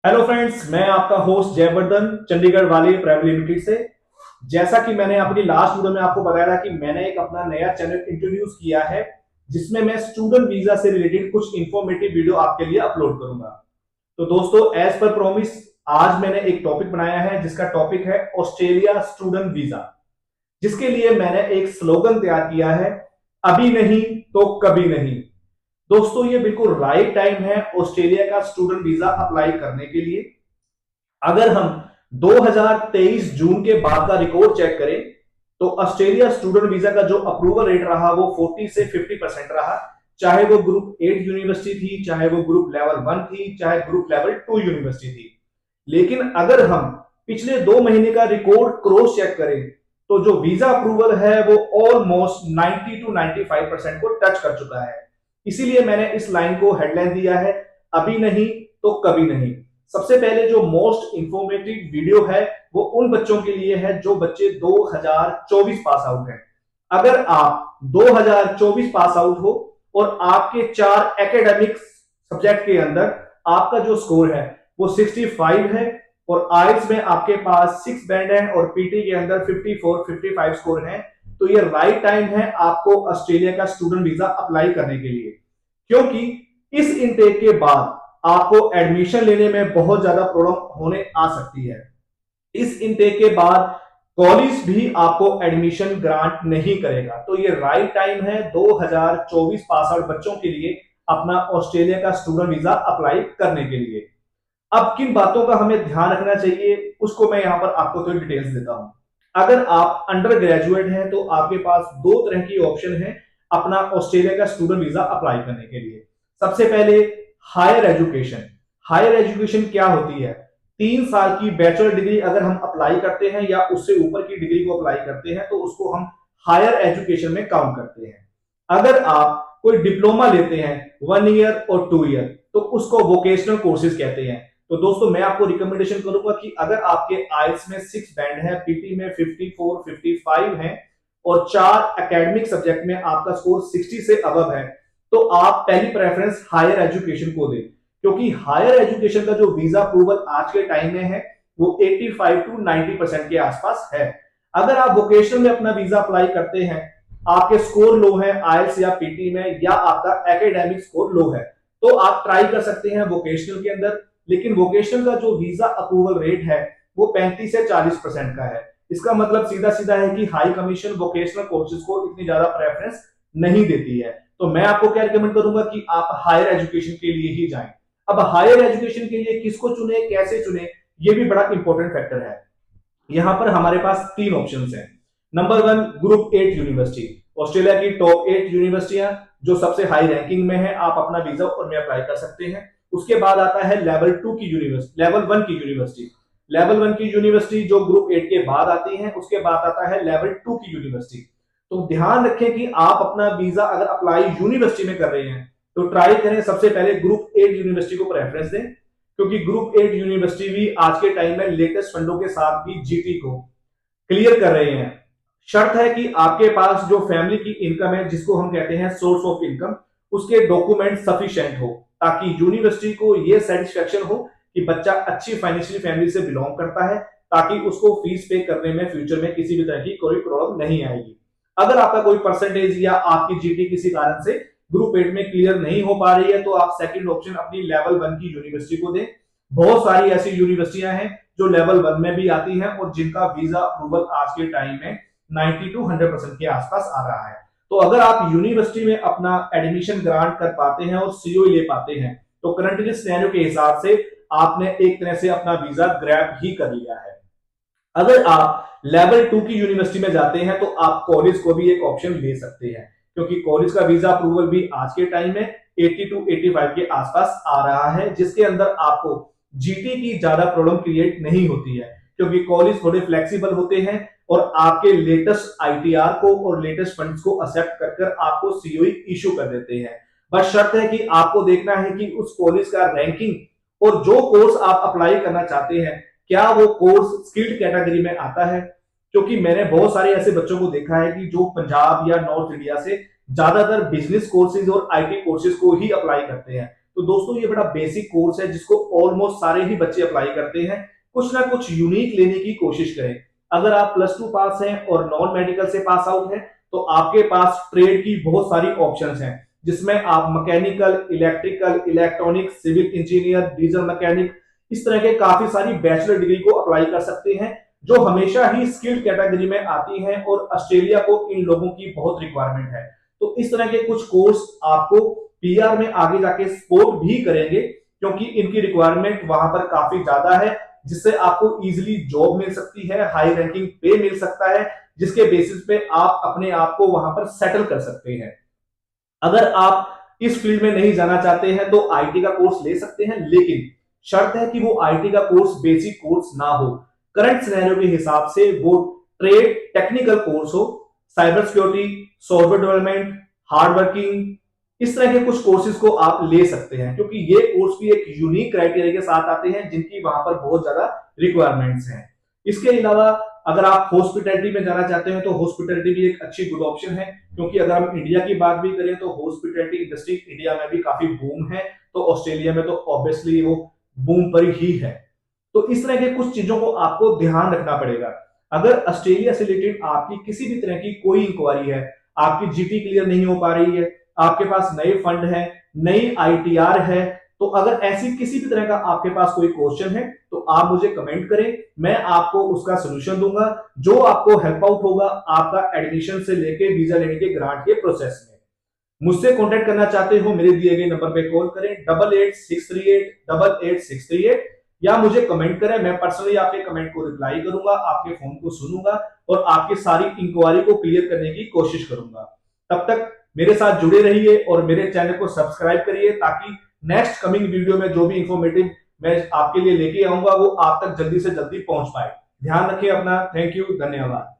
Hello friends, मैं आपका host Jaivardhan Chandigarh वाली प्राइवेट लिमिटेड से। जैसा कि मैंने अपनी लास्ट वीडियो में आपको बताया था कि मैंने एक अपना नया चैनल इंट्रोड्यूस किया है जिसमें मैं स्टूडेंट वीजा से रिलेटेड कुछ इंफॉर्मेटिव वीडियो आपके लिए अपलोड करूंगा। तो दोस्तों, एज पर प्रॉमिस आज मैंने एक टॉपिक बनाया है जिसका टॉपिक है ऑस्ट्रेलिया स्टूडेंट वीजा, जिसके लिए मैंने एक स्लोगन तैयार किया है, अभी नहीं तो कभी नहीं। दोस्तों, ये बिल्कुल राइट टाइम है ऑस्ट्रेलिया का स्टूडेंट वीजा अप्लाई करने के लिए। अगर हम 2023 जून के बाद का रिकॉर्ड चेक करें तो ऑस्ट्रेलिया स्टूडेंट वीजा का जो अप्रूवल रेट रहा वो 40 से 50% रहा। चाहे वो ग्रुप 8 यूनिवर्सिटी थी, चाहे वो ग्रुप लेवल 1 थी, चाहे ग्रुप लेवल 2 यूनिवर्सिटी थी। लेकिन अगर हम पिछले 2 महीने का रिकॉर्ड क्रॉस चेक करें तो जो वीजा अप्रूवल है वो ऑलमोस्ट 90 टू 95% को टच कर चुका है। इसीलिए मैंने इस लाइन को हेडलाइन दिया है, अभी नहीं तो कभी नहीं। सबसे पहले जो मोस्ट इंफॉर्मेटिव वीडियो है वो उन बच्चों के लिए है जो बच्चे 2024 पास आउट हैं। अगर आप 2024 पास आउट हो और आपके 4 एकेडमिक सब्जेक्ट के अंदर आपका जो स्कोर है वो 65 है और आइल्स में आपके पास 6 बैंड है और पीटी के अंदर 54 55 स्कोर है, तो ये राइट टाइम है आपको ऑस्ट्रेलिया का स्टूडेंट वीजा अप्लाई करने के लिए। क्योंकि इस इनटेक के बाद आपको एडमिशन लेने में बहुत ज्यादा प्रॉब्लम होने आ सकती है। इस इनटेक के बाद कॉलेज भी आपको एडमिशन ग्रांट नहीं करेगा, तो ये राइट टाइम है 2024 पास आउट बच्चों के लिए अपना ऑस्ट्रेलिया का स्टूडेंट वीजा अप्लाई करने के लिए। अब किन बातों का हमें ध्यान रखना चाहिए उसको मैं यहां पर आपको थोड़ी डिटेल्स देता हूं। अगर आप अंडर ग्रेजुएट हैं तो आपके पास 2 तरह की ऑप्शन है अपना ऑस्ट्रेलिया का स्टूडेंट वीजा अप्लाई करने के लिए। सबसे पहले हायर एजुकेशन। हायर एजुकेशन क्या होती है? 3 साल की बैचलर डिग्री अगर हम अप्लाई करते हैं या उससे ऊपर की डिग्री को अप्लाई करते हैं तो उसको हम हायर एजुकेशन में काउंट करते हैं। अगर आप कोई डिप्लोमा लेते हैं 1 ईयर और 2 ईयर तो उसको वोकेशनल कोर्सेज कहते हैं। तो दोस्तों, मैं आपको रिकमेंडेशन करूंगा कि अगर आपके आइल्स में 6 बैंड है, पीटी में 54 55 है और 4 एकेडमिक सब्जेक्ट में आपका स्कोर 60 से अबव है तो आप पहली प्रेफरेंस हायर एजुकेशन को दें, क्योंकि हायर एजुकेशन का जो वीजा अप्रूवल आज के टाइम में है वो 85 टू 90% के आसपास है। अगर आप वोकेशनल में अपना वीजा अप्लाई करते हैं, आपके स्कोर लो है आइल्स या पीटी में या आपका एकेडमिक स्कोर लो है, तो आप ट्राई कर सकते हैं वोकेशनल के अंदर। लेकिन वोकेशनल का जो वीजा अप्रूवल रेट है वो 35 से 40% का है। इसका मतलब सीधा सीधा है कि हाई कमीशन वोकेशनल कोर्सेज को इतनी ज्यादा प्रेफरेंस नहीं देती है। तो मैं आपको क्या रिकमेंड करूंगा कि आप हायर एजुकेशन के लिए ही जाएं। अब हायर एजुकेशन के लिए किसको चुने, कैसे चुने, ये भी बड़ा इंपॉर्टेंट फैक्टर है। यहां पर हमारे पास 3 ऑप्शंस हैं। Number 1, group 8 university. ऑस्ट्रेलिया की टॉप 8 यूनिवर्सिटियां जो सबसे हाई रैंकिंग में है, आप अपना वीजा उनमें अप्लाई कर सकते हैं। उसके बाद आता है लेवल 2 की यूनिवर्सिटी, लेवल 1 की यूनिवर्सिटी। लेवल 1 की यूनिवर्सिटी जो ग्रुप 8 के बाद आती है, उसके बाद आता है लेवल 2 की यूनिवर्सिटी। तो ध्यान रखें कि आप अपना वीजा अगर अप्लाई यूनिवर्सिटी में कर रहे हैं तो ट्राई करें सबसे पहले ग्रुप 8 यूनिवर्सिटी को प्रेफरेंस दें, क्योंकि ग्रुप 8 यूनिवर्सिटी भी आज के टाइम में लेटेस्ट फंडों के साथ भी जीटी को क्लियर कर रहे हैं। शर्त है कि आपके पास जो फैमिली की इनकम है, जिसको हम कहते हैं सोर्स ऑफ इनकम, उसके डॉक्यूमेंट सफिशिएंट हो, ताकि यूनिवर्सिटी को यह सेटिस्फेक्शन हो कि बच्चा अच्छी फाइनेंशियल फैमिली से बिलोंग करता है, ताकि उसको फीस पे करने में फ्यूचर में किसी भी तरह की कोई प्रॉब्लम नहीं आएगी। अगर आपका कोई परसेंटेज या आपकी जीटी किसी कारण से ग्रुप 8 में क्लियर नहीं हो पा रही है तो आप सेकंड ऑप्शन अपनी लेवल 1 की यूनिवर्सिटी को दें। बहुत सारी ऐसी यूनिवर्सिटियां हैं जो लेवल 1 में भी आती हैं और जिनका वीजा अप्रूवल आज के टाइम में 90 टू 100% के आसपास आ रहा है। तो अगर आप यूनिवर्सिटी में अपना एडमिशन ग्रांट कर पाते हैं और सीओ ले पाते हैं तो करंटली सिनेरियो के हिसाब से आपने एक तरह से अपना वीजा ग्रैब ही कर लिया है। अगर आप लेवल 2 की यूनिवर्सिटी में जाते हैं तो आप कॉलेज को भी एक ऑप्शन ले सकते हैं, क्योंकि कॉलेज का वीजा अप्रूवल भी आज के टाइम में 80 टू 85 के आसपास आ रहा है, जिसके अंदर आपको जीटी की ज्यादा प्रॉब्लम क्रिएट नहीं होती है, क्योंकि कॉलेज थोड़े फ्लेक्सिबल होते हैं और आपके लेटेस्ट आईटीआर को और लेटेस्ट फंड्स को एक्सेप्ट कर कर आपको सीओई इशू कर देते हैं। बस शर्त है कि आपको देखना है कि उस कॉलेज का रैंकिंग और जो कोर्स आप अप्लाई करना चाहते हैं क्या वो कोर्स स्किल्ड कैटेगरी में आता है। क्योंकि मैंने बहुत सारे ऐसे बच्चों को देखा है कि जो पंजाब या नॉर्थ इंडिया से ज्यादातर बिजनेस कोर्सेज और आईटी कोर्सेज को ही अप्लाई करते हैं, तो दोस्तों ये बड़ा बेसिक कोर्स है जिसको ऑलमोस्ट सारे ही बच्चे अप्लाई करते हैं। कुछ ना कुछ यूनिक लेने की कोशिश करें। अगर आप +2 पास हैं और नॉन मेडिकल से पास आउट हैं तो आपके पास ट्रेड की बहुत सारी ऑप्शंस हैं, जिसमें आप mechanical, electrical, electronic, civil engineer, diesel mechanic, इस तरह के काफी सारी बैचलर डिग्री को अप्लाई कर सकते हैं, जो हमेशा ही स्किल्ड कैटेगरी में आती हैं और ऑस्ट्रेलिया को इन लोगों की बहुत रिक्वायरमेंट है। तो इस तरह के कुछ कोर्स आपको पीआर में आगे जाके सपोर्ट भी करेंगे, क्योंकि इनकी रिक्वायरमेंट वहां पर काफी ज्यादा है, जिससे आपको इजीली जॉब मिल सकती है, हाई रैंकिंग पे मिल सकता है, जिसके बेसिस पे आप अपने आप को वहां पर सेटल कर सकते हैं। अगर आप इस फील्ड में नहीं जाना चाहते हैं तो आईटी का कोर्स ले सकते हैं, लेकिन शर्त है कि वो आईटी का कोर्स बेसिक कोर्स ना हो। करंट सिनेरियो के हिसाब से वो ट्रेड टेक्निकल कोर्स हो, cyber security, software development, hard working, इस तरह के कुछ कोर्सेज को आप ले सकते हैं, क्योंकि ये कोर्स भी एक यूनिक क्राइटेरिया के साथ आते हैं जिनकी वहां पर बहुत ज्यादा रिक्वायरमेंट्स हैं। इसके अलावा अगर आप हॉस्पिटैलिटी में जाना चाहते हैं तो हॉस्पिटैलिटी भी एक अच्छी गुड ऑप्शन है, क्योंकि अगर हम इंडिया की बात भी करें तो हॉस्पिटैलिटी इंडस्ट्री इंडिया में भी काफी बूम है, तो ऑस्ट्रेलिया में तो ऑब्वियसली वो बूम पर ही है। तो इस तरह के कुछ चीजों को आपको ध्यान रखना पड़ेगा। अगर ऑस्ट्रेलिया से रिलेटेड आपकी किसी भी तरह की कोई इंक्वायरी है, आपकी जीटी क्लियर नहीं हो पा रही है, आपके पास नए फंड है, नई आईटीआर है, तो अगर ऐसी किसी भी तरह का आपके पास कोई क्वेश्चन है तो आप मुझे कमेंट करें, मैं आपको उसका सोल्यूशन दूंगा, जो आपको हेल्प आउट होगा आपका एडमिशन से लेके वीजा लेने के ग्रांट के प्रोसेस में। मुझसे कांटेक्ट करना चाहते हो मेरे दिए गए नंबर पे कॉल करें 8863888638, या मुझे कमेंट करें, मैं पर्सनली आपके कमेंट को रिप्लाई करूंगा, आपके फोन को सुनूंगा और आपकी सारी इंक्वायरी को क्लियर करने की कोशिश करूंगा। तब तक मेरे साथ जुड़े रहिए और मेरे चैनल को सब्सक्राइब करिए, ताकि नेक्स्ट कमिंग वीडियो में जो भी इंफॉर्मेटिव मैं आपके लिए लेके आऊंगा वो आप तक जल्दी से जल्दी पहुंच पाए। ध्यान रखिए अपना। थैंक यू, धन्यवाद।